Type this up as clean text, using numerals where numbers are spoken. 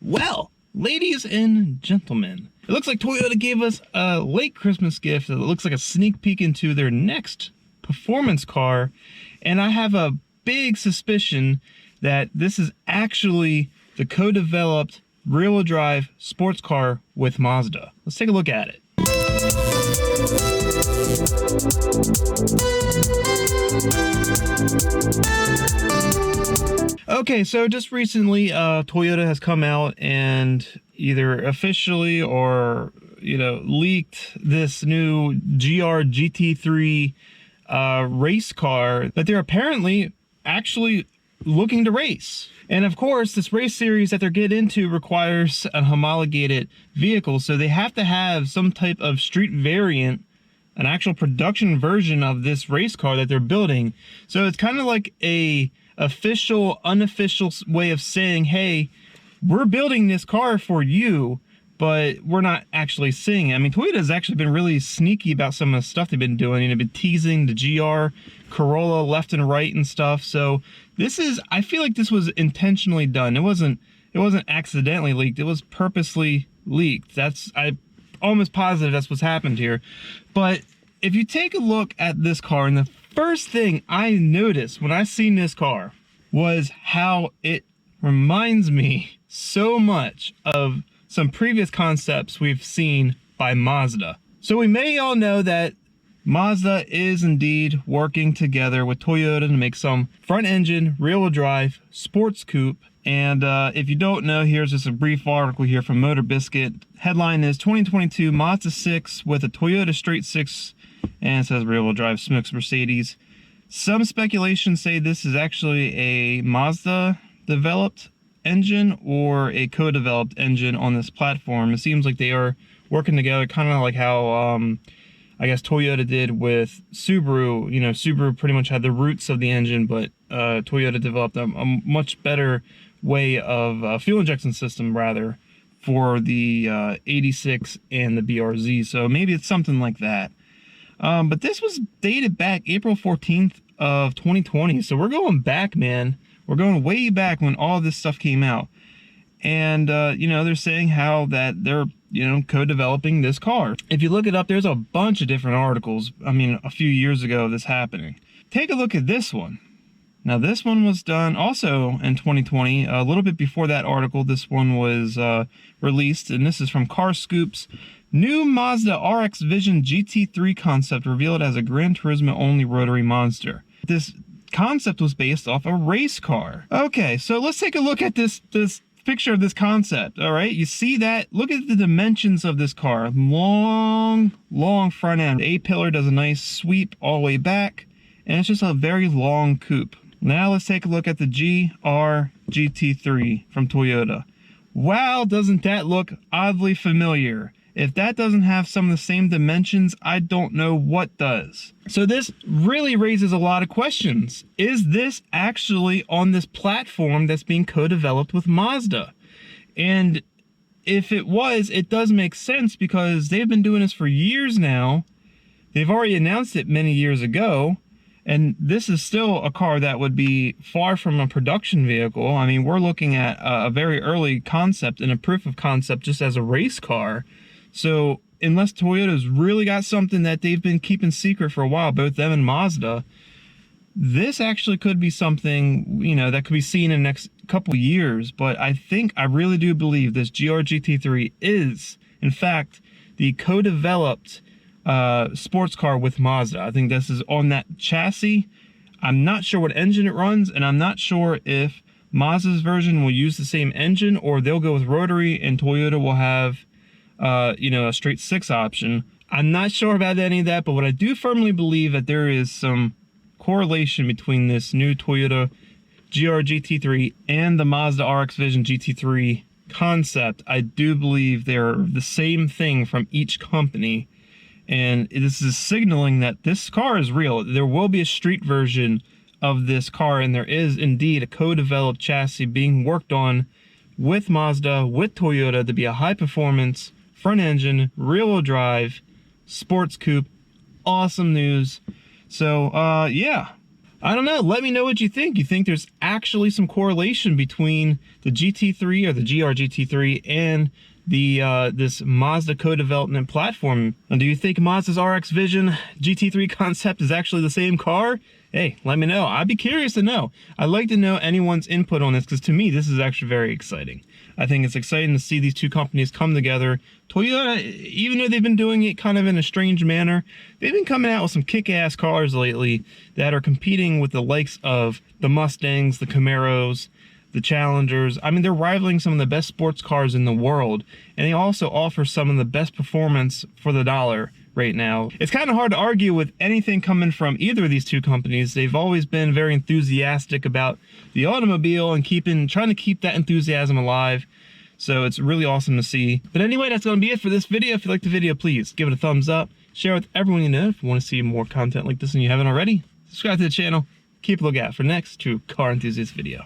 Well, ladies and gentlemen, it looks like Toyota gave us a late Christmas gift that looks like a sneak peek into their next performance car, and I have a big suspicion that this is actually the co-developed rear-wheel drive sports car with Mazda. Let's take a look at it. Okay, so just recently Toyota has come out and either officially or leaked this new GT3 race car that they're apparently actually looking to race. And of course, this race series that they're getting into requires a homologated vehicle, so they have to have some type of street variant, an actual production version of this race car that they're building. So it's kind of like a official, unofficial way of saying, hey, we're building this car for you, but we're not actually seeing it. I mean, Toyota has actually been really sneaky about some of the stuff they've been doing. They've been teasing the GR Corolla left and right and stuff. So this is, I feel like this was intentionally done. It wasn't accidentally leaked. It was purposely leaked. I'm almost positive that's what's happened here. But if you take a look at this car, and the first thing I noticed when I seen this car was how it reminds me so much of some previous concepts we've seen by Mazda. So we may all know that Mazda is indeed working together with Toyota to make some front engine, rear-wheel drive, sports coupe. And if you don't know, here's just a brief article here from Motor Biscuit. Headline is 2022 Mazda 6 with a Toyota straight 6, and it says rear-wheel drive smokes Mercedes. Some speculations say this is actually a Mazda developed engine or a co-developed engine on this platform. It seems like they are working together, kind of like how I guess Toyota did with Subaru. Subaru pretty much had the roots of the engine, but Toyota developed a much better way of fuel injection system rather for the 86 and the BRZ. So maybe it's something like that. But this was dated back April 14th of 2020. So we're going back, man. We're going way back when all this stuff came out. And, they're saying how that they're, co-developing this car. If you look it up, there's a bunch of different articles. I mean, a few years ago, this happening. Take a look at this one. Now, this one was done also in 2020. A little bit before that article, this one was released. And this is from Car Scoops. New Mazda RX Vision GT3 concept revealed as a Gran Turismo only rotary monster. This concept was based off a race car. Okay, so let's take a look at this picture of this concept. All right, you see that? Look at the dimensions of this car. Long front end. A-pillar does a nice sweep all the way back, and it's just a very long coupe. Now let's take a look at the GR GT3 from Toyota. Wow, doesn't that look oddly familiar? If that doesn't have some of the same dimensions, I don't know what does. So this really raises a lot of questions. Is this actually on this platform that's being co-developed with Mazda? And if it was, it does make sense because they've been doing this for years now. They've already announced it many years ago. And this is still a car that would be far from a production vehicle. I mean, we're looking at a very early concept and a proof of concept just as a race car. So unless Toyota's really got something that they've been keeping secret for a while, both them and Mazda, this actually could be something, that could be seen in the next couple years. But I really do believe this GR GT3 is, in fact, the co-developed sports car with Mazda. I think this is on that chassis. I'm not sure what engine it runs, and I'm not sure if Mazda's version will use the same engine or they'll go with rotary and Toyota will have a straight 6 option. I'm not sure about any of that, but what I do firmly believe that there is some correlation between this new Toyota GR GT3 and the Mazda RX Vision GT3 concept. I do believe they're the same thing from each company, and this is signaling that this car is real. There will be a street version of this car, and there is indeed a co-developed chassis being worked on with Mazda, with Toyota, to be a high-performance front engine, rear-wheel drive, sports coupe. Awesome news. So, yeah. I don't know. Let me know what you think. You think there's actually some correlation between the GT3 or the GR GT3 and the this Mazda co-development platform? And do you think Mazda's RX Vision GT3 concept is actually the same car? Hey, let me know. I'd be curious to know. I'd like to know anyone's input on this, because to me, this is actually very exciting. I think it's exciting to see these two companies come together. Toyota, even though they've been doing it kind of in a strange manner, they've been coming out with some kick-ass cars lately that are competing with the likes of the Mustangs, the Camaros, the Challengers. I mean, they're rivaling some of the best sports cars in the world, and they also offer some of the best performance for the dollar right now. It's kind of hard to argue with anything coming from either of these two companies. They've always been very enthusiastic about the automobile and trying to keep that enthusiasm alive. So it's really awesome to see. But anyway, that's going to be it for this video. If you liked the video, please give it a thumbs up. Share with everyone you know if you want to see more content like this and you haven't already. Subscribe to the channel. Keep a lookout for the next true car enthusiast video.